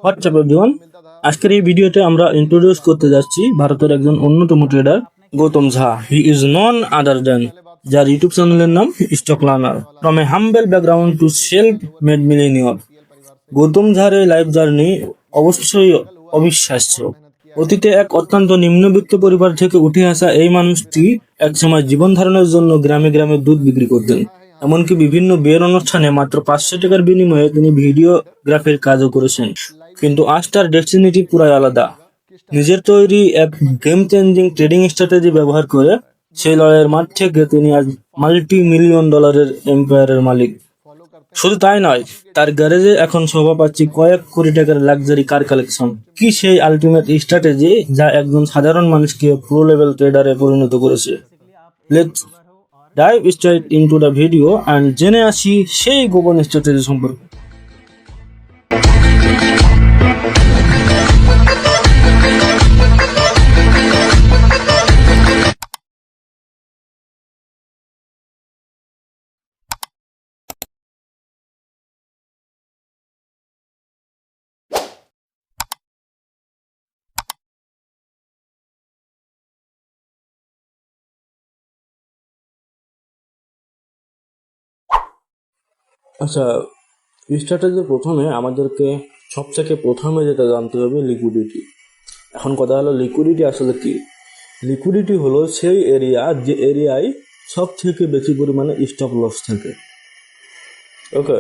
WhatsApp everyone, আজকের এই ভিডিওতে আমরা ইন্ট্রোডিউস করতে যাচ্ছি ভারতের একজন অন্যতম trader Gautam Jha. He is none other than, যার ইউটিউব চ্যানেলের নাম stock learner. From a humble background to self made millionaire, Gautam ঝার এই লাইফ জার্নি অবশ্যই অবিশ্বাস্য। অতীতে এক অত্যন্ত নিম্নবিত্ত পরিবার থেকে উঠে আসা এই মানুষটি একসময় জীবন ধারণের জন্য গ্রামে গ্রামে দুধ বিক্রি করতেন। এমনকি বিভিন্ন বিয়ের অনুষ্ঠানে মাত্র 500 টাকার বিনিময়ে তিনি ভিডিওগ্রাফির কাজও করেছেন। কিন্তু আজ তার ডেস্টিনিটি পুরাই আলাদা। নিজের তৈরি এক গেম চেঞ্জিং ট্রেডিং স্ট্র্যাটেজি ব্যবহার করে সেই লড়াইয়ের মাঠ থেকে তিনি আজ মাল্টি মিলিয়ন ডলারের এম্পায়ারের মালিক। শুধু তাই নয়, তার গ্যারেজে এখন শোভা পাচ্ছে কয়েক কোটি টাকার লাক্সারি কার কালেকশন। কি সেই আলটিমেট স্ট্র্যাটেজি যা একজন সাধারণ মানুষকে প্রো লেভেল ট্রেডারে পরিণত করেছে? Let's dive straight into the video and জেনে আসি সেই গোপন স্ট্র্যাটেজি সম্পর্কে। আচ্ছা, স্ট্র্যাটেজির প্রথমে আমাদেরকে সবথেকে প্রথমে যেটা জানতে হবে লিকুইডিটি। এখন কথা হলো লিকুইডিটি আসলে কি? লিকুইডিটি হলো সেই এরিয়া যে এরিয়ায় সব থেকে বেশি পরিমাণে স্টপ লস থাকে। ওকে,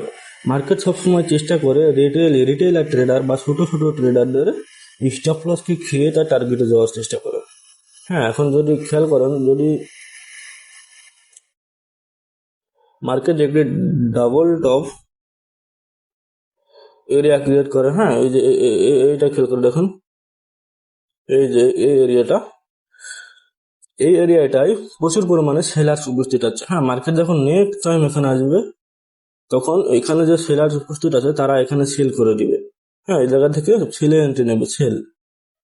মার্কেট সবসময় চেষ্টা করে রিটেল ট্রেডার বা ছোট ছোট ট্রেডারদের স্টপ লসকে খেয়ে তার টার্গেটে যাওয়ার চেষ্টা করে। হ্যাঁ, এখন যদি খেয়াল করেন, যদি মার্কেট একটি ডাবল টপ এরিয়া ক্রিয়েট করে, হ্যাঁ, এই যে এইটা খেয়াল করে দেখুন, এই যে এই এরিয়াটা, এই এরিয়াটাই প্রচুর পরিমাণে সেলার উপস্থিত আছে। হ্যাঁ, মার্কেট যখন নেক্সট টাইম এখানে আসবে তখন এখানে যে সেলার উপস্থিত আছে তারা এখানে সেল করে দিবে। হ্যাঁ, এই জায়গা থেকে সেলে এন্ট্রি নেবে,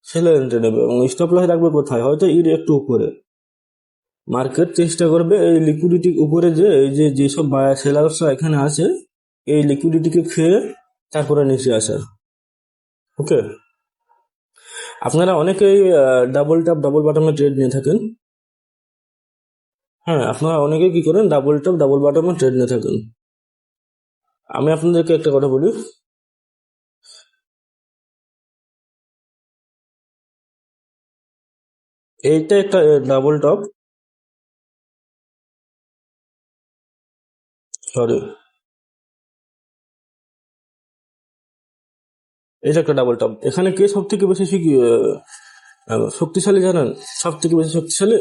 সেলে এন্ট্রি নেবে এবং স্টপ লস রাখবে কোথায়? হয়তো এর একটু উপরে। মার্কেট চেষ্টা করবে এই লিকুইডিটির উপরে যে এই যে যেসব বায়ার সেলার্সরা এখানে আছে এই লিকুইডিটিকে খেয়ে তারপরে নিচে আসার। ওকে, আপনারা অনেকেই ডাবল টপ ডাবল বটমে ট্রেড নিয়ে থাকেন। হ্যাঁ, আপনারা অনেকেই কি করেন? ডাবল টপ ডাবল বটমে ট্রেড নিয়ে থাকেন। আমি আপনাদেরকে একটা কথা বলি, এইটা একটা ডাবল টপ, সরি, এটা একটা ডাবল টপ। এখানে কে সব থেকে বেশি শক্তিশালী জানেন? সব থেকে বেশি শক্তিশালী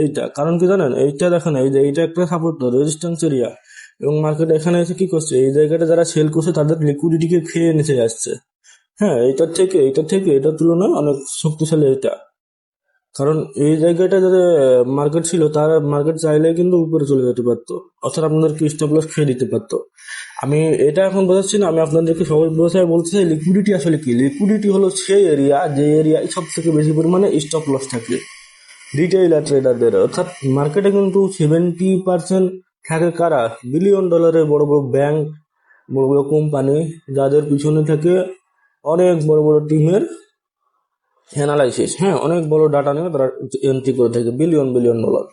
এইটা। কারণ কি জানেন? এইটা দেখেন, এই যে এইটা একটা সাপোর্ট রেজিস্ট্যান্স এরিয়া এবং মার্কেট এখানে এসে কি করছে? এই জায়গাটা যারা সেল করছে তাদের লিকুইডিটিকে খেয়ে নিচে যাচ্ছে। হ্যাঁ, এইটার থেকে এটার তুলনায় অনেক শক্তিশালী এটা। কারণ এই জায়গাটা যাদের মার্কেট ছিল তার মার্কেট চাইলে কিন্তু উপরে চলে যেতে পারতো, অর্থাৎ আপনাদেরকে স্টপ লস খেয়ে দিতে পারতো। আমি এটা এখন বোঝাচ্ছি না, আমি আপনাদেরকে সহজ ভাষায় বলতে চাই লিকুইডিটি আসলে কি। লিকুইডিটি হলো সেই এরিয়া যে এরিয়ায় সব থেকে বেশি পরিমাণে স্টপ লস থাকে রিটেইল আর ট্রেডারদের। অর্থাৎ মার্কেটে কিন্তু 70% থাকে কারা? বিলিয়ন ডলারের বড় বড় ব্যাংক, বড় বড় কোম্পানি, যাদের পিছনে থাকে অনেক বড় বড় টিমের অ্যানালাইসিস। হ্যাঁ, অনেক বড় ডাটা নিয়ে তারা এন্ট্রি করে থাকে বিলিয়ন বিলিয়ন ডলার।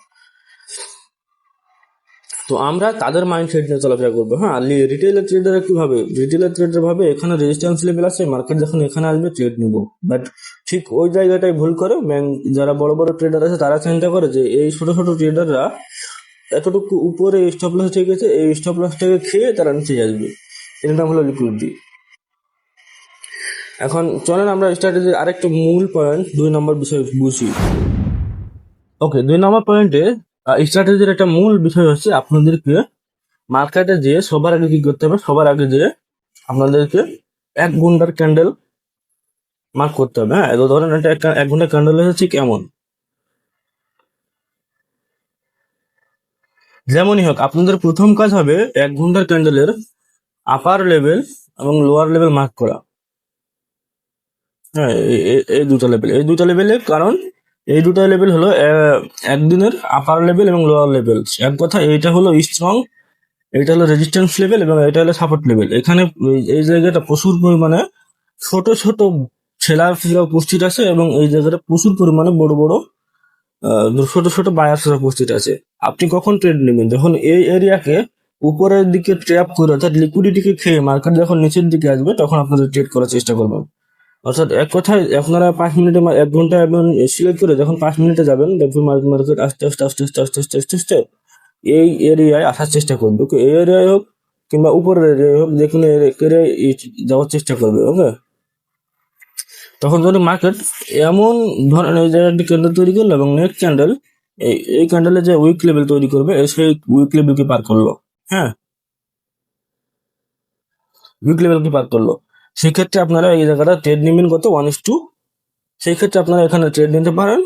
তো আমরা তাদের মাইন্ডসেট নিয়ে চলাফেরা করবো। হ্যাঁ, রিটেইলার ট্রেডার কিভাবে? রিটেইলার ট্রেডার ভাবে এখানে রেজিস্ট্যান্স লেভেল আছে, মার্কেট যখন এখানে আসবে ট্রেড নিব। বাট ঠিক ওই জায়গাটাই ভুল করে যারা বড় বড় ট্রেডার আছে তারা চিন্তা করে যে এই ছোট ছোট ট্রেডাররা এতটুকু উপরে স্টপ লস ঠিক আছে, এই স্টপ লসটাকে খেয়ে তারা নিচে আসবে। এর নাম হলো লিকুইডিটি। এখন চলেন আমরা স্ট্র্যাটেজির আরেকটা মূল পয়েন্ট 2 নম্বর বিষয় বুঝি। ওকে, 2 নম্বর পয়েন্টে স্ট্র্যাটেজির একটা মূল বিষয় হচ্ছে আপনাদেরকে মার্কেটে যেয়ে সবার আগে কি করতে হবে? সবার আগে যেয়ে আপনাদেরকে 1 ঘন্টার ক্যান্ডেল মার্ক করতে হবে। হ্যাঁ, ধরেন এটা একটা 1 ঘন্টার ক্যান্ডেল হচ্ছে কেমন, যেমনই হোক আপনাদের প্রথম কাজ হবে 1 ঘন্টার ক্যান্ডেলের আপার লেভেল এবং লোয়ার লেভেল মার্ক করা। হ্যাঁ, এই দুটো লেভেলের কারণ এই দুটো লেভেল হলো একদিনের আপার লেভেল এবং লোয়ার লেভেল। এক কথা, এইটা হলো স্ট্রং, এটা হলো রেজিস্ট্যান্স লেভেল এবং এটা হলো সাপোর্ট লেভেল। এখানে এই জায়গাটা প্রচুর পরিমাণে ছোট ছোট ছেলেরা উপস্থিত আছে এবং এই জায়গাটা প্রচুর পরিমাণে বড় বড় ছোট ছোট বায়ার্সরা উপস্থিত আছে। আপনি কখন ট্রেড নেবেন? যখন এই এরিয়াকে উপরের দিকে ট্র্যাপ করে অর্থাৎ লিকুইডিটিকে খেয়ে মার্কেট যখন নিচের দিকে আসবে তখন আপনারা ট্রেড করার চেষ্টা করবেন। অর্থাৎ এক কথায় আপনারা 5 মিনিটে 1 ঘন্টা এবং সিলেক্ট করে যখন 5 মিনিটে যাবেন দেখবেন মার্কেট আস্তে আস্তে আস্তে আস্তে আস্তে আস্তে আস্তে আস্তে এই এরিয়ায় আসার চেষ্টা করবে। ওকে, এই এরিয়ায় হোক কিংবা উপরের এরিয়ায় হোক, যে কোনো এরিয়ায় যাওয়ার চেষ্টা করবে। ওকে, তখন যদি মার্কেট এমন ধরনের এই জায়গায় একটি ক্যান্ডেল তৈরি করলো এবং নেক্সট ক্যান্ডেল এই ক্যান্ডেলে যে উইক লেভেল তৈরি করবে সেই উইক লেভেলকে পার করলো। হ্যাঁ, উইক লেভেলকে পার করলো, সেক্ষেত্রে আপনারা এই জায়গাটা ট্রেড নেবেন কত? 1:2। সেই ক্ষেত্রে আপনারা এখানে ট্রেড নিতে পারেন।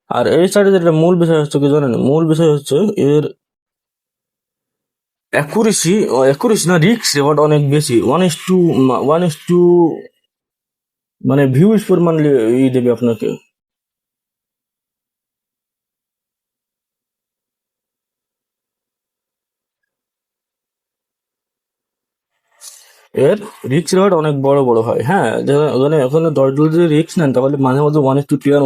আর এই স্টাডির যেটা মূল বিষয় হচ্ছে কি জানেন? মূল বিষয় হচ্ছে এর অ্যাকুরেসি না, রিস্ক রেওয়ার্ড অনেক বেশি। 1:1 মানে ভিউজ পরিমাণ দেবে আপনাকে। এর রিস্ক রেওয়ার্ড অনেক বড় বড় হয়। হ্যাঁ, মানে ওখানে $10 যদি রিস্ক নেন তাহলে মাঝে মাঝে 1:3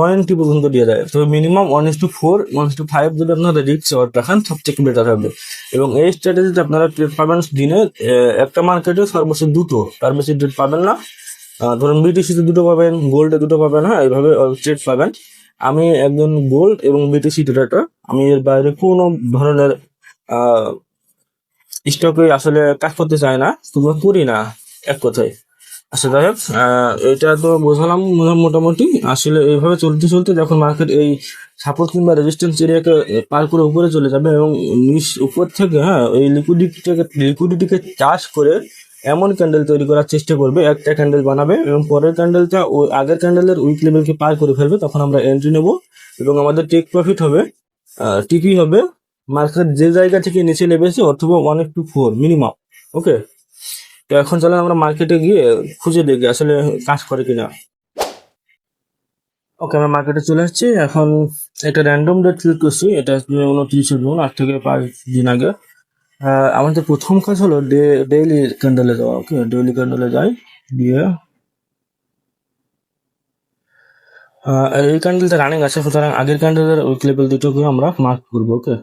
1:20 পর্যন্ত দিয়ে দেয়। তো মিনিমাম 1:4 1:5 যদি আপনারা রিস্ক রেওয়ার্ড রাখেন সব থেকে বেটার হবে। এবং এই স্ট্র্যাটেজিতে আপনারা ট্রেড পাবেন দিনে একটা মার্কেটে সর্বোচ্চ দুটো, তার বেশি ট্রেড পাবেন না। ধরুন বিটিসিতে দুটো পাবেন, গোল্ডে দুটো পাবেন। হ্যাঁ, এইভাবে ট্রেড পাবেন। আমি একজন গোল্ড এবং বিটিসি ট্রেডার, আমি এর বাইরে কোনো ধরনের স্টকে আসলে কাজ করতে চাই না, কিংবা করি না, এক কথায়। আচ্ছা, যাই হোক, এটা তো বোঝালাম মোটামুটি। আসলে এইভাবে চলতে চলতে যখন মার্কেট এই সাপোর্ট কিংবা রেজিস্ট্যান্স এরিয়াকে পার করে উপরে চলে যাবে এবং উপর থেকে, হ্যাঁ, এই লিকুইডিটিকে চার্জ করে এমন ক্যান্ডেল তৈরি করার চেষ্টা করবে, একটা ক্যান্ডেল বানাবে এবং পরের ক্যান্ডেলটা ওই আগের ক্যান্ডেলের উইক লেভেলকে পার করে ফেলবে, তখন আমরা এন্ট্রি নেব এবং আমাদের টেক প্রফিট হবে, টিপি হবে মার্কেট যে জায়গা থেকে নিচে নেমেছে অথবা 1:4 মিনিমাম। ওকে, তো এখন চলেন আমরা মার্কেটে গিয়ে খুঁজে দেখি আসলে কাজ করে কিনা। ওকে, আমরা মার্কেটে চলে আসছি এখন। একটা র্যান্ডম ডেট সিলেক্ট করছি, এটা 29 জুন, 8 থেকে 5 দিন আগে। আমাদের প্রথম কাজ হলো ডেইলি ক্যান্ডেলে যাওয়া। ওকে, ডেইলি ক্যান্ডেলে যাই, দিয়ে এই ক্যান্ডেলটা রানিং আছে, সুতরাং আগের ক্যান্ডেলের উইক লেভেল দুটোকে আমরা মার্ক করবো। ওকে,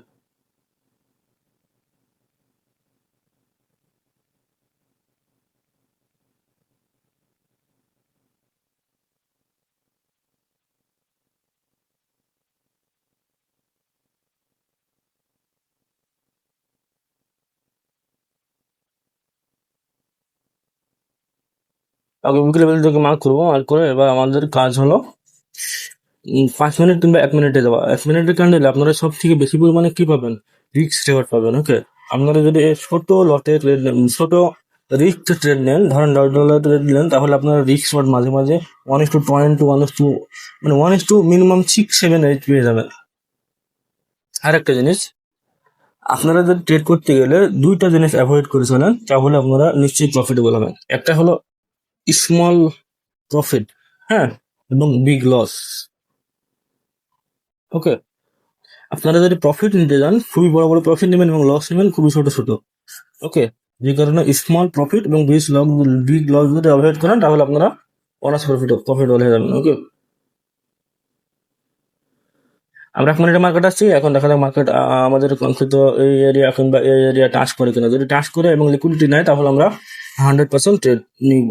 আগে উইক লেভেল দুটোকে মার্ক করবো। মার্ক করে এবার আমাদের কাজ হলো 5 মিনিট কিংবা 1 মিনিটে যাওয়া। 1 মিনিটের ক্যান্ডেলে আপনারা সব থেকে বেশি পরিমাণে কি পাবেন? রিস্ক রেওয়ার্ড পাবেন। ওকে, আপনারা যদি এই ছোট লটে ট্রেড নেন, ছোট রিস্ক ট্রেড নেন, ধরেন $10 ট্রেড নেন, তাহলে আপনারা রিস্ক রেওয়ার্ড মাঝে মাঝে 1:20 1:2 মানে 1:, মিনিমাম 6 7 8 পেয়ে যাবেন। আর একটা জিনিস, আপনারা যদি ট্রেড করতে গেলে দুইটা জিনিস অ্যাভয়েড করে চলেন, তাহলে আপনারা নিশ্চয়ই প্রফিটেবল হবেন। একটা হলো স্মল প্রফিট, হ্যাঁ, এবং বিগ লস। ওকে, আপনারা যদি প্রফিট নিতে যান খুবই বড় বড় প্রফিট নেবেন এবং লস নেবেন খুবই ছোট ছোট। ওকে, যে কারণে স্মল প্রফিট এবং বিগ লস যদি অ্যাভয়েড করেন তাহলে আপনারা অনার্স প্রফিট হয়ে যাবেন। ওকে, আমরা 1 মিনিটে মার্কেট আসছি। এখন দেখা যাক মার্কেট আমাদের কাঙ্ক্ষিত এই এরিয়া কিংবা এই এরিয়া টাচ করে কিনা। যদি টাচ করে এবং লিকুইডিটি নেয় তাহলে আমরা 100% ট্রেড নিব।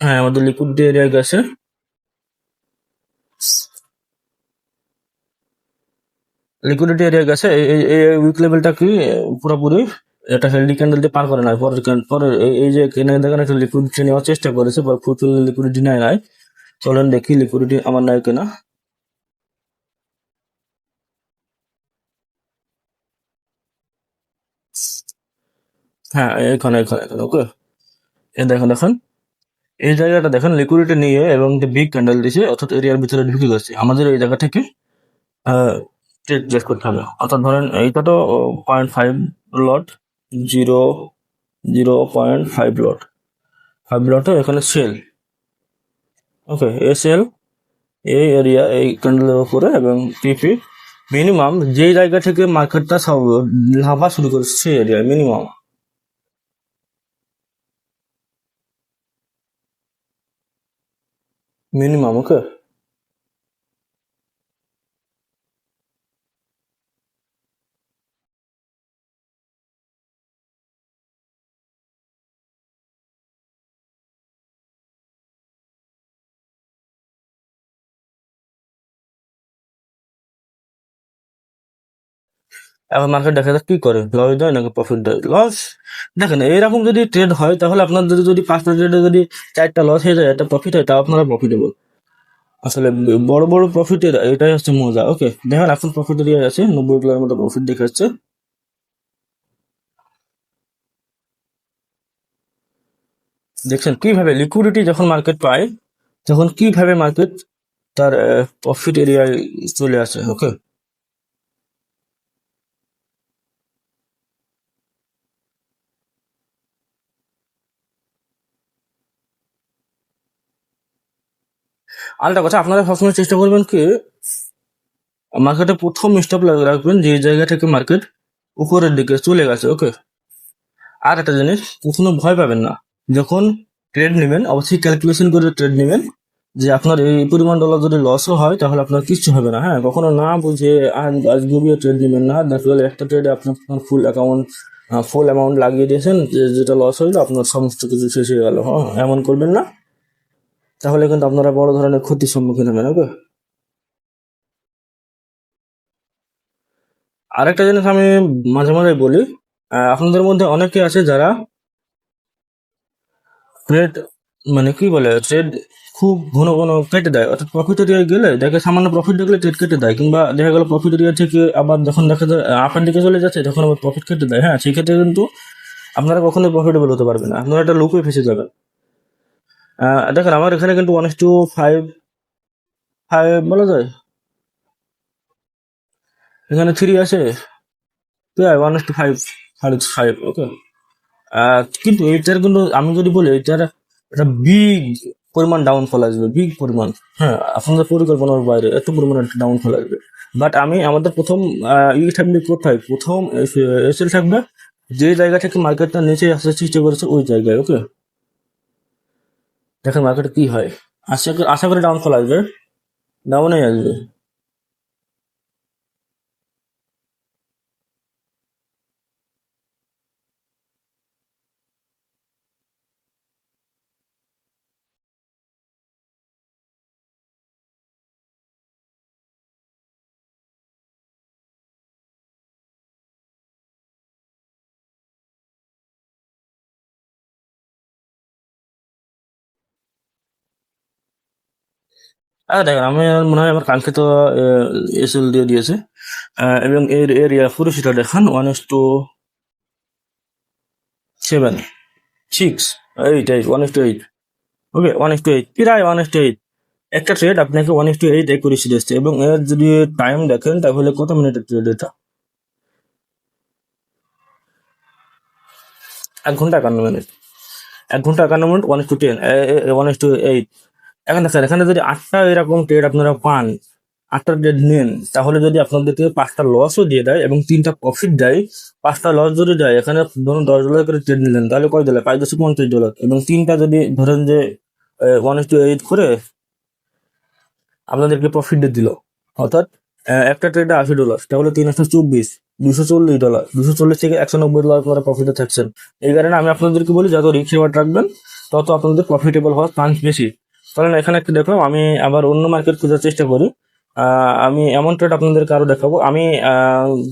হ্যাঁ, আমাদের লিকুইডিটি এরিয়া গেছে। লিকুইডিটি এরিয়া গেছে। এই উইক লেভেলটা কি পুরোপুরি এটা হেলদি ক্যান্ডেল দিয়ে পার করে নাই। পরের এই যে এখানে দেখেন একটা লিকুইডিটি নেওয়ার চেষ্টা করেছে, প্রচুর লিকুইডিটি নেয় নাই। চলেন দেখি লিকুইডিটি আমার নাই কিনা। হ্যাঁ, এখানে এখানে এখানে। ওকে, দেখেন দেখেন, এই জায়গাটা দেখেন লিকুইডিটি নিয়ে এবং বিগ ক্যান্ডেল দিছে, অর্থাৎ এরিয়ার ভিতরে ঢুকে গেছে। আমাদের এই জায়গা থেকে ট্রেড গেস করতে হবে। অর্থাৎ ধরেন এইটা তো 0.5 লট, 0.5 লট, 5 লটে এখানে সেল। ওকে, এ সেল এই এরিয়া এই ক্যান্ডেলের উপরে এবং টিপি মিনিমাম যেই জায়গা থেকে মার্কেটটা সব লাভা শুরু করেছে সেই এরিয়া মিনিমাম। ওকে, এখন মার্কেট দেখা যাক কি করে, লস দেয় নাকি প্রফিট দেয়। লস দেখেন এইরকম যদি ট্রেড হয় তাহলে আপনাদের যদি 5টা ট্রেডে যদি 4টা লস হয়ে যায়, একটা প্রফিট হয়, তাও আপনারা প্রফিটেবল। আসলে বড় বড় প্রফিটের এটাই হচ্ছে মজা। ওকে, দেখেন এখন প্রফিট এরিয়া আছে, 90 ডলারের মতো প্রফিট দেখাচ্ছে। দেখছেন কিভাবে লিকুইডিটি যখন মার্কেট পায় তখন কিভাবে মার্কেট তার প্রফিট এরিয়ায় চলে আসে। ওকে, আরেকটা কথা, আপনারা সবসময় চেষ্টা করবেন কি মার্কেটে প্রথম স্টপ রাখবেন যে জায়গা থেকে মার্কেট উপরের দিকে চলে গেছে। ওকে, আর একটা জিনিস, কখনো ভয় পাবেন না। যখন ট্রেড নেবেন অবশ্যই ক্যালকুলেশন করে ট্রেড নেবেন, যে আপনার এই পরিমাণ ডলার যদি লসও হয় তাহলে আপনার কিচ্ছু হবে না। হ্যাঁ, কখনো না বুঝে আজগুবিয়ে ট্রেড নেবেন না। দেখা গেলে একটা ট্রেডে আপনার ফুল অ্যামাউন্ট লাগিয়ে দিয়েছেন, যেটা লস হইলো আপনার সমস্ত কিছু শেষ হয়ে গেল। হ্যাঁ, এমন করবেন না, তাহলে কিন্তু আপনারা বড় ধরনের ক্ষতির সম্মুখীন হবেন। ওকে, আরেকটা জিনিস আমি মাঝে মাঝে বলি, আপনাদের মধ্যে অনেকে আছে যারা ট্রেড মানে কি বলে ট্রেড খুব ঘন ঘন কেটে দেয়, অর্থাৎ প্রফিট এরিয়ায় গেলে দেখে সামান্য প্রফিট দেখলে ট্রেড কেটে দেয়, কিংবা দেখা গেল প্রফিট এরিয়া থেকে আবার যখন দেখা যায় আপের দিকে চলে যাচ্ছে তখন আবার প্রফিট কেটে দেয়। হ্যাঁ, সেই ক্ষেত্রে কিন্তু আপনারা কখনোই প্রফিটেবল হতে পারবেন না, আপনারা একটা লুপে ফেসে যাবেন। দেখেন আমার এখানে কিন্তু 1:5 ফাইভ বলা যায়, এখানে 3 আছে, 1:5 5। ওকে, কিন্তু এইটার কিন্তু আমি যদি বলি এটার একটা বিগ পরিমাণ ডাউনফল আসবে, বিগ পরিমাণ। হ্যাঁ, আপনাদের পরিকল্পনার বাইরে এত পরিমাণ একটা ডাউনফল আসবে। বাট আমাদের প্রথম থাকবে কোথায়, প্রথম এসএল থাকবে যে জায়গা থেকে মার্কেটটা নিচে আসার চেষ্টা করেছে ওই জায়গায়। ওকে, দেখেন মার্কেটে কি হয়। আশা করি ডাউনফল আসবে, ডাউনে আসবে। দেখেন আমি মনে হয় আমার কাঙ্ক্ষিত এসএল দিয়ে দিয়েছে, এবং এর এরিয়া পুরো সেটা দেখান 1:7 6 8 1:8। ওকে, 1:8, প্রায় 1:8। একটা ট্রেড আপনাকে 1:8 একুরেসি দিচ্ছে, এবং এর যদি টাইম দেখেন তাহলে কত মিনিটের ট্রেড এটা, 1 ঘন্টা 51 মিনিট। 1 ঘন্টা 51 মিনিট, 1:10, 1:8। এখন দেখেন এখানে যদি 8টা এরকম ট্রেড আপনারা পান, 8টা ট্রেড নেন, তাহলে যদি আপনাদেরকে 5টা লসও দিয়ে দেয় এবং 3টা প্রফিট দেয়, 5টা লস যদি দেয়, এখানে ধরুন $10 করে ট্রেড নিলেন, তাহলে কয় ডলার, $5.50। এবং 3টা যদি ধরেন যে 1:8 করে আপনাদেরকে প্রফিট দিল, অর্থাৎ একটা ট্রেডে $80, তাহলে 3 × 24, $240, 240 থেকে $190 করে প্রফিটে থাকছেন। এই কারণে আমি আপনাদেরকে বলি যত রিস্ক রেওয়ার্ড রাখবেন তত আপনাদের প্রফিটেবল হওয়ার চান্স বেশি। কারণ এখানে একটু দেখলাম, আমি আবার অন্য মার্কেট খোঁজার চেষ্টা করি। আমি এমন ট্রেড আপনাদেরকে আরো দেখাবো। আমি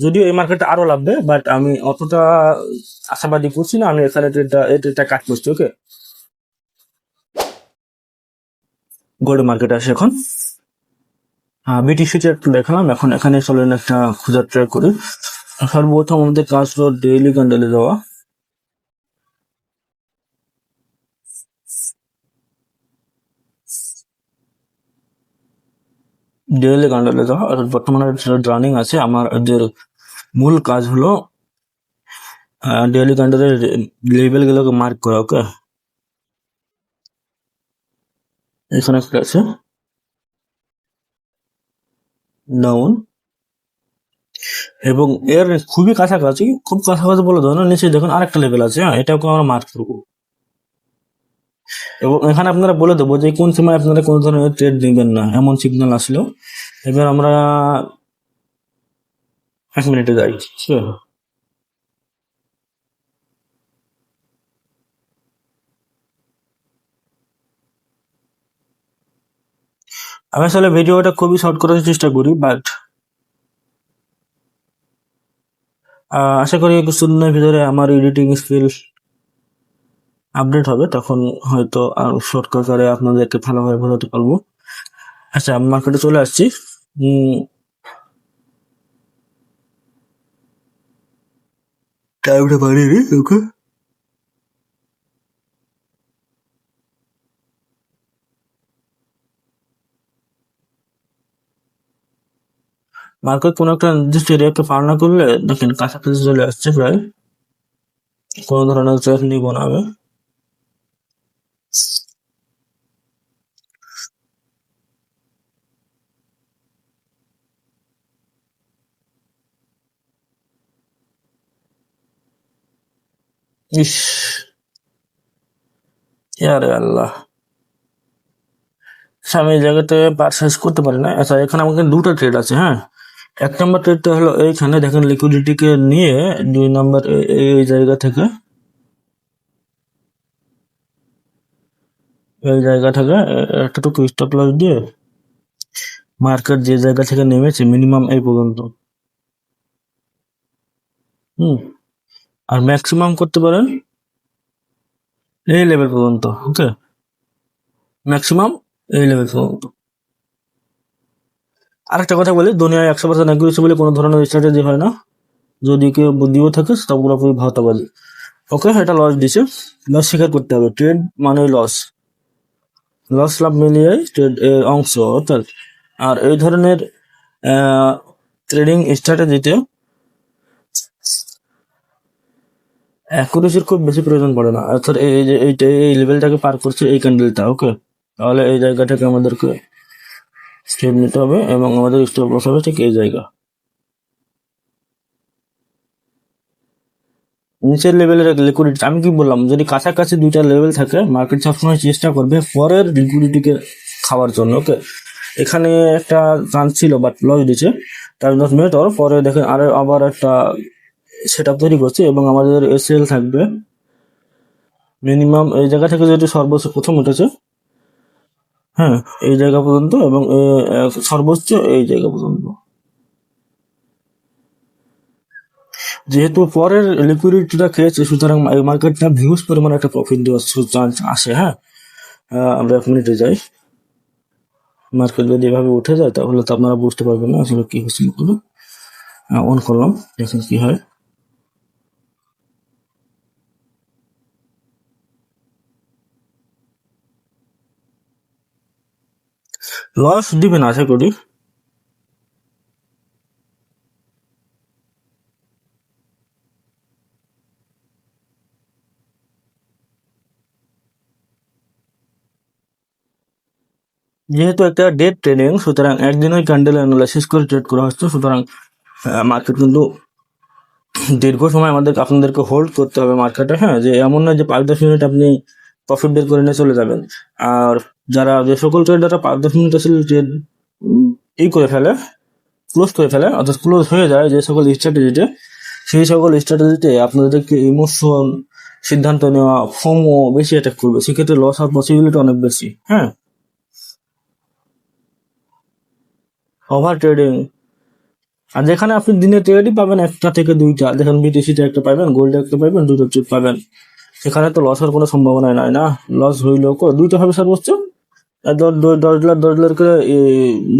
যদিও এই মার্কেটে আরো লাভবে, বাট আমি অতটা আশাবাদী করছি না। আমি এখানে এই ট্রেডটা কাট করছি। ওকে, গোল্ড মার্কেট আসে এখন। বিটিসি একটু দেখালাম, এখন এখানে চলেন একটা খোঁজার ট্রাই করি। সর্বপ্রথম আমাদের কাজ হলো ডেইলি ক্যান্ডেলে যাওয়া। ডেইলি ক্যান্ডেলে যাওয়া, আর বর্তমানে রানিং আছে। আমাদের মূল কাজ হলো ডেইলি ক্যান্ডেলের লেভেল গুলোকে মার্ক করা। ওকে, এখানে একটা আছে ডাউন, এবং এর খুবই কাছাকাছি, খুব কাছাকাছি বলে দেবো না, নিচে দেখুন আরেকটা লেভেল আছে। হ্যাঁ, এটাকে আমরা মার্ক করবো, এবং এখানে আপনারা বলে দেবো যে কোন সময় আপনারা কোন ধরনের ট্রেড নেবেন না, এমন সিগন্যাল আসলেও। এবার আমরা 1 মিনিটে যাই, ঠিক আছে? আমি আসলে ভিডিওটা খুবই শর্ট করার চেষ্টা করি, বাট আশা করি কিছুদিনের ভিতরে আমার এডিটিং স্কিল আপডেট হবে, তখন হয়তো আর শর্ট করে আপনাদেরকে ভালোভাবে বোঝাতে পারবো। আচ্ছা, আমি মার্কেটে চলে আসছি। টাইমটা বাড়িয়ে দিই, ওকে। মার্কেট কোনো একটা নির্দিষ্ট এরিয়াকে পার না করলে দেখেন কাছাকাছি চলে আসছে প্রায়, কোনো ধরনের ট্রেড নিব না আমি। ইস, আরে আল্লাহ, আমি এই জায়গাতে পারচেজ করতে পারি না। আচ্ছা, এখানে আমাকে দুটো ট্রেড আছে। হ্যাঁ, 1 নম্বর ট্রেডটা হলো এইখানে দেখেন লিকুইডিটিকে নিয়ে 2 নম্বর এই জায়গা থেকে, এতটুকু স্টপ লস দিয়ে মার্কেট যে জায়গা থেকে নেমেছে মিনিমাম এই পর্যন্ত, আর ম্যাক্সিমাম করতে পারেন এই লেভেল পর্যন্ত। ওকে, ম্যাক্সিমাম এই লেভেল পর্যন্ত। আরেকটা কথা বলি, দুনিয়ায় 100% অ্যাকুরেসি বলে কোনো ধরনের স্ট্র্যাটেজি হয় না। যদি কেউ বুদ্ধিও থাকে তা পুরোপুরি ভাওতাবাজি। ওকে, এটা লস দিছে, লস স্বীকার করতে হবে। ট্রেড মানে লস, লস লাভ মিলিয়ে ট্রেড এর অংশ অর্থাৎ। আর এই ধরনের ট্রেডিং স্ট্র্যাটেজিতে অ্যাকুরেসির খুব বেশি প্রয়োজন পড়ে না। অর্থাৎ এই যে এই লেভেলটাকে পার করছে এই ক্যান্ডেলটা। ওকে, তাহলে এই জায়গাটাকে আমাদেরকে স্টেপ নিতে হবে, এবং আমাদের স্টপ লস হবে ঠিক এই জায়গা, নিচের লেভেলের লিকুইডিটি। আমি কি বললাম, যদি কাছাকাছি দুইটা লেভেল থাকে মার্কেট সবসময় চেষ্টা করবে পরের লিকুইডিটিকে খাওয়ার জন্য। ওকে, এখানে একটা চান্স ছিল বাট লস দিচ্ছে, তার নট মেটর। পরে দেখেন আবার একটা সেট আপ তৈরি করছে, এবং আমাদের এসএল থাকবে মিনিমাম এই জায়গা থেকে, যেহেতু সর্বোচ্চ প্রথম উঠেছে। হ্যাঁ, এই জায়গা পর্যন্ত, এবং সর্বোচ্চ এই জায়গা পর্যন্ত। যেহেতু পরের লিকুইডিটিটা খেয়েছে, সুতরাং এই মার্কেটটা হিউজ পরিমাণে একটা প্রফিট দেওয়ার চান্স আসে। হ্যাঁ, আমরা 1 মিনিটে যাই। মার্কেট যদি এভাবে উঠে যায় তাহলে তো আপনারা বুঝতে পারবেন না আসলে কি হচ্ছে। অন করলাম, দেখেন কি হয়। লস দিবে না আশা করি। যেহেতু একটা ডে ট্রেডিং, সুতরাং একদিনই ক্যান্ডেল অ্যানালাইসিস করে ট্রেড করা হচ্ছে, সুতরাং মার্কেট কিন্তু দীর্ঘ সময় আপনাদেরকে হোল্ড করতে হবে মার্কেটে। হ্যাঁ, যে এমন না যে 5-10 মিনিট আপনি প্রফিট বের করে নিয়ে চলে যাবেন। আর যে সকল ট্রেডাররা 5-10 মিনিট আসলে ট্রেড করে ফেলে, ক্লোজ করে ফেলে, অর্থাৎ ক্লোজ হয়ে যায় যে সকল স্ট্র্যাটেজিতে, সেই সকল স্ট্র্যাটেজিতে আপনাদেরকে ইমোশন, সিদ্ধান্ত নেওয়া, ফোমো বেশি অ্যাটাক করবে, সেক্ষেত্রে লস হওয়ার পসিবিলিটি অনেক বেশি। হ্যাঁ, ওভার ট্রেডিং। আর যেখানে আপনি দিনে ট্রেডই পাবেন একটা থেকে দুইটা, দেখেন বিটিসিতে একটা পাবেন, গোল্ডে একটা পাবেন, দুটো ট্রেড পাবেন, সেখানে তো লস হওয়ার কোনো সম্ভাবনা নাই না। লস হইলেও দুইটা হবে সর্বোচ্চ। আর $10 করে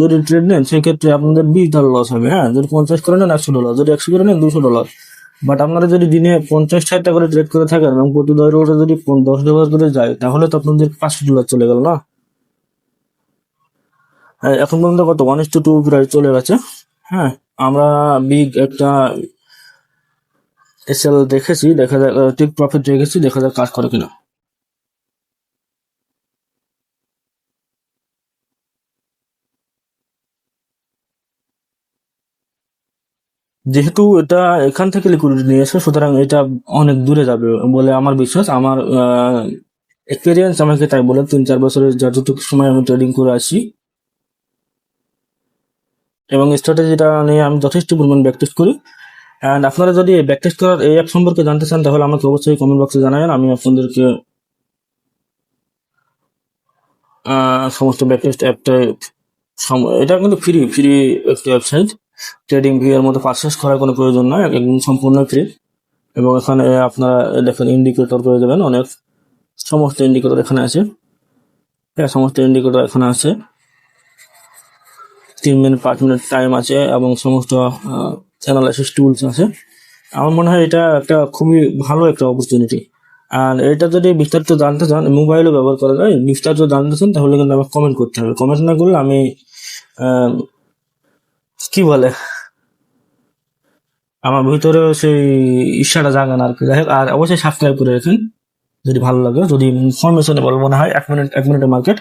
যদি ট্রেড নেন, সেক্ষেত্রে আপনাদের $20 লস হবে। হ্যাঁ, যদি 50 করে নেন $100, যদি 100 করে নেন $200। বাট আপনারা যদি দিনে 50-60টা করে ট্রেড করে থাকেন, এবং প্রতি $10 যদি $10 করে যায়, তাহলে তো আপনাদের $500 চলে গেল না। এখন পর্যন্ত কত 1:2 প্রায় চলে গেছে। হ্যাঁ, আমরা বিগ একটা এসএল দেখেছি, দেখা যাক টেক প্রফিট রেখেছি, দেখা যাক কাজ করে কিনা। যেহেতু এটা এখান থেকে লিকুইডিটি নিয়েছে, সুতরাং এটা অনেক দূরে যাবে বলে আমার বিশ্বাস। আমার এক্সপিরিয়েন্স আমাকে তাই বলে, 3-4 বছরের যতটুকু সময় আমি ট্রেডিং করে আসি এবং স্ট্র্যাটেজিটা নিয়ে আমি যথেষ্ট পরিমাণ ব্যাকটেস্ট করি। অ্যান্ড আপনারা যদি ব্যাকটেস্ট করার এই অ্যাপ সম্পর্কে জানতে চান, তাহলে আমাকে অবশ্যই কমেন্ট বক্সে জানাবেন। আমি আপনাদেরকে সমস্ত ব্যাকটেস্ট অ্যাপটা, এটা কিন্তু ফ্রি ফ্রি একটা ওয়েবসাইট। ট্রেডিং ভিউয়ের মতো পারচেস করার কোনো প্রয়োজন নয়, একদম সম্পূর্ণ ফ্রি। এবং এখানে আপনারা দেখেন ইন্ডিকেটর পেয়ে যাবেন, অনেক সমস্ত ইন্ডিকেটর এখানে আছে। হ্যাঁ, সমস্ত ইন্ডিকেটর এখানে আছে। 3 মিনিট 5 মিনিট টাইম আছে এবং সমস্ত অ্যানালাইসিস টুলস আছে। আমার মনে হয় এটা একটা খুবই ভালো একটা অপরচুনিটি। আর এটা যদি বিস্তারিত জানতে চান, মোবাইলও ব্যবহার করা যায়, বিস্তারিত জানতে চান, তাহলে কিন্তু আমাকে কমেন্ট করতে হবে। কমেন্ট না করলে আমি আহ, কি বলে, আমার ভিতরে সেই ইচ্ছাটা জাগে না আর কি। যাই হোক, আর অবশ্যই সাবস্ক্রাইব করে রাখেন যদি ভালো লাগে। যদি ইনফরমেশনে বলবো না হয় 1 মিনিটের মার্কেট।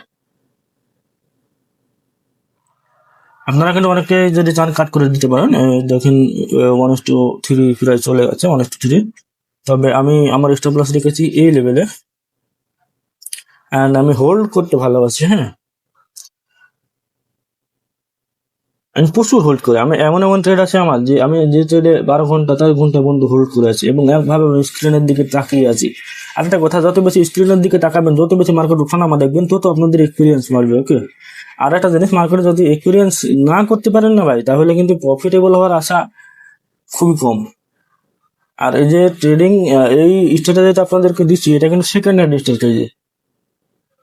আপনারা কিন্তু অনেকে যদি চান কাট করে দিতে পারেন। দেখেন 1:3 প্রায় চলে গেছে, 1:3। তবে আমি আমার স্টপ লস রেখেছি এই লেভেলে, অ্যান্ড আমি হোল্ড করতে ভালোবাসি। হ্যাঁ, আমি প্রচুর হোল্ড করি। আমি এমন এমন ট্রেড আছে আমার, যে আমি যে ট্রেডে 12 ঘন্টা 4 ঘন্টা বন্ধু হোল্ড করে আছি এবং একভাবে স্ক্রিনের দিকে তাকিয়ে আছি। আরেকটা কথা, যত বেশি স্ক্রিনের দিকে তাকাবেন, যত বেশি মার্কেট উঠানামা দেখবেন, তত আপনাদের এক্সপিরিয়েন্স বাড়বে। ওকে, আর একটা জিনিস, মার্কেটে যদি এক্সপিরিয়েন্স না করতে পারেন না ভাই, তাহলে কিন্তু প্রফিটেবল হওয়ার আশা খুবই কম। আর এই যে ট্রেডিং, এই স্ট্র্যাটেজিটা আপনাদেরকে দিচ্ছি, এটা কিন্তু সেকেন্ড হ্যান্ড স্ট্র্যাটেজি।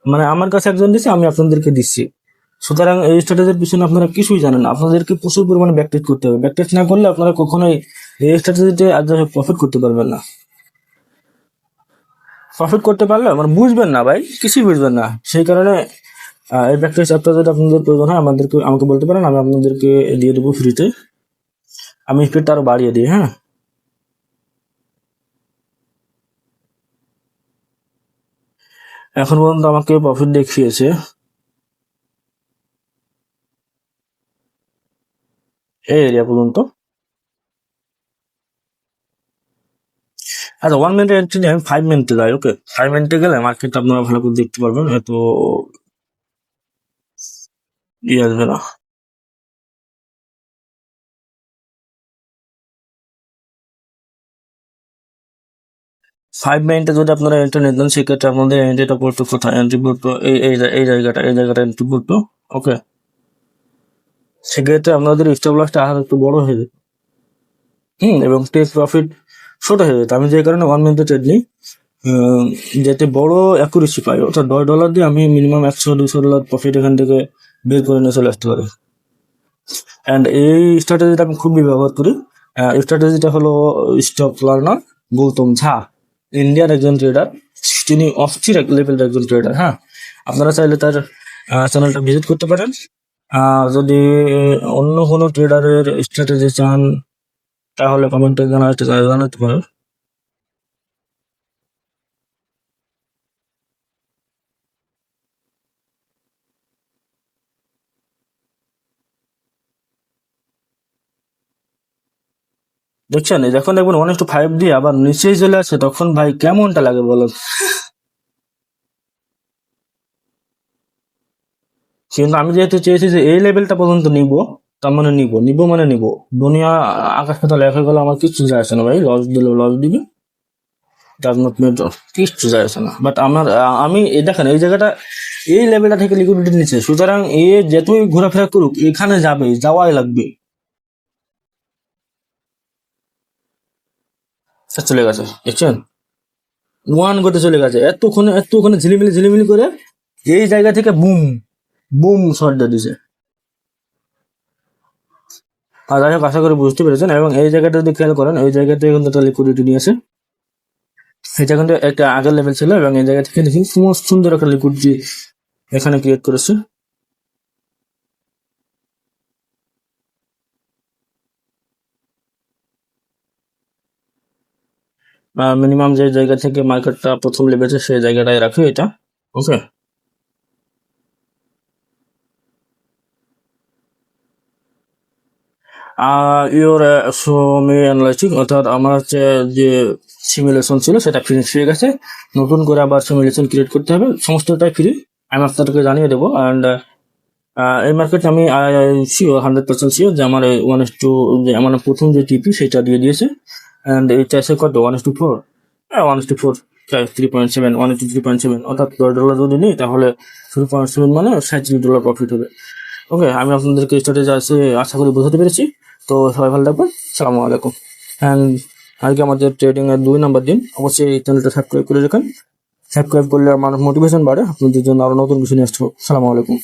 মানে আমার কাছে একজন দিচ্ছে, আমি আপনাদেরকে দিচ্ছি। সুতরাং এই স্ট্র্যাটেজির পিছনে আপনারা কিছুই জানেন না। আপনাদেরকে প্রচুর পরিমাণে ব্যাকটেস্ট করতে হবে। ব্যাকটেস্ট না করলে আপনারা কখনোই এই স্ট্র্যাটেজিতে আজ প্রফিট করতে পারবেন না। প্রফিট করতে পারলে মানে বুঝবেন না ভাই, কিছুই বুঝবেন না। সেই কারণে এই প্র্যাকটিস অ্যাপটা যদি আপনাদের প্রয়োজন হয়, আমাকে বলতে পারেন, আমি আপনাদেরকে দিয়ে দেবো ফ্রিতে। আমি স্পিডটা আরো বাড়িয়ে দিই। হ্যাঁ, এখন পর্যন্ত আমাকে প্রফিট দেখিয়েছে এই এরিয়া পর্যন্ত। আচ্ছা, 1 মিনিটের এন্ট্রি নিয়ে আমি 5 মিনিটে যাই। ওকে, 5 মিনিটে গেলে মার্কেটটা আপনারা ভালো করে দেখতে পারবেন, এত ইয়ে আসবে না। 5 মিনিটে যদি আপনারা এন্ট্রি নিতেন, সেক্ষেত্রে আপনাদের এন্ট্রিটা পড়তো কোথায়? এন্ট্রি পড়তো এই জায়গাটা এন্ট্রি পড়তো। ওকে, সেক্ষেত্রে আপনাদের স্টপ লসটা আর একটু বড় হয়ে যেত। এবং টেক প্রফিট ছোট হয়ে যেত। আমি যে কারণে 1 মিনিটে ট্রেড নিই, যাতে বড় অ্যাকুরেসি পাই। অর্থাৎ $10 দিয়ে আমি মিনিমাম $100-200 প্রফিট এখান থেকে বের করে নিয়ে চলে আসতে পারি। অ্যান্ড এই স্ট্র্যাটেজিটা আমি খুবই ব্যবহার করি। স্ট্র্যাটেজিটা হলো স্টক লার্নার গৌতম ঝা, ইন্ডিয়ার একজন ট্রেডার। তিনি অস্থির লেভেলের একজন ট্রেডার। হ্যাঁ, আপনারা চাইলে তার চ্যানেলটা ভিজিট করতে পারেন। যদি অন্য কোনো ট্রেডারের স্ট্র্যাটেজি চান, তাহলে কমেন্টে জানাতে পারেন। দেখছেন, যখন দেখবেন 1:5 দিয়ে আবার নিচেই চলে আসে, তখন ভাই কেমনটা লাগে বলো। কিন্তু আমি যেহেতু চেয়েছি যে এই লেভেলটা পর্যন্ত নিব, তার মানে নিব মানে নিব। দুনিয়া আকাশ পাতাল এক হয়ে গেলে আমার কিচ্ছু যায় আসে না ভাই। লস দিলে লস দিবে, ডাজ নট ম্যাটার, কিচ্ছু যায় আসে না। বাট আমি দেখেন এই জায়গাটা, এই লেভেলটা থেকে লিকুইডিটি নিচ্ছে, সুতরাং এ যতই ঘোরাফেরা করুক, এখানে যাওয়াই লাগবে। চলে গেছে, দেখছেন, ওয়ান করতে চলে গেছে। এতক্ষণে ঝিলিমিলি করে এই জায়গা থেকে বুম বুম শট দিয়ে দিছে। আর যাই হোক, আশা করি বুঝতে পেরেছেন। এবং এই জায়গাটা যদি খেয়াল করেন, এই জায়গাতে কিন্তু একটা লিকুইডিটি নিয়েছে। এটা কিন্তু একটা আগের লেভেল ছিল, এবং এই জায়গা থেকে দেখি সুন্দর একটা লিকুইডিটি এখানে ক্রিয়েট করেছে। মিনিমাম যে জায়গা থেকে মার্কেটটা প্রথম লেগেছে সেই জায়গাটায় রাখি এটা। ওকে, ইওর সোমি অ্যানালাইটিক, অর্থাৎ আমার হচ্ছে যে সিমুলেশন ছিল সেটা ফিনিশ হয়ে গেছে। নতুন করে আবার সিমুলেশন ক্রিয়েট করতে হবে, সমস্তটাই ফ্রি, আমি আপনাদেরকে জানিয়ে দেবো। অ্যান্ড এই মার্কেটে আমি শিওর 100% শিওর যে আমার 1:2 যে আমার প্রথম যে টিপি সেটা দিয়ে দিয়েছে। অ্যান্ড এটা এসে কত 1:4, 1:4, 3.7, 1:3.7, অর্থাৎ $10 যদি নিই তাহলে 3.7 মানে $37 প্রফিট হবে। ওকে, আমি আপনাদেরকে স্টার্টে আছে আশা করি বোঝাতে পেরেছি। তো সবাই ভালো থাকবেন, সালামু আলাইকুম। অ্যান্ড আজকে আমাদের ট্রেডিং এর 2 নাম্বার দিন, অবশ্যই এই চ্যানেলটা সাবস্ক্রাইব করে রাখেন। সাবস্ক্রাইব করলে আমার মোটিভেশন বাড়ে আপনাদের জন্য আরো নতুন কিছু নিয়ে আসবো। সালামু আলাইকুম।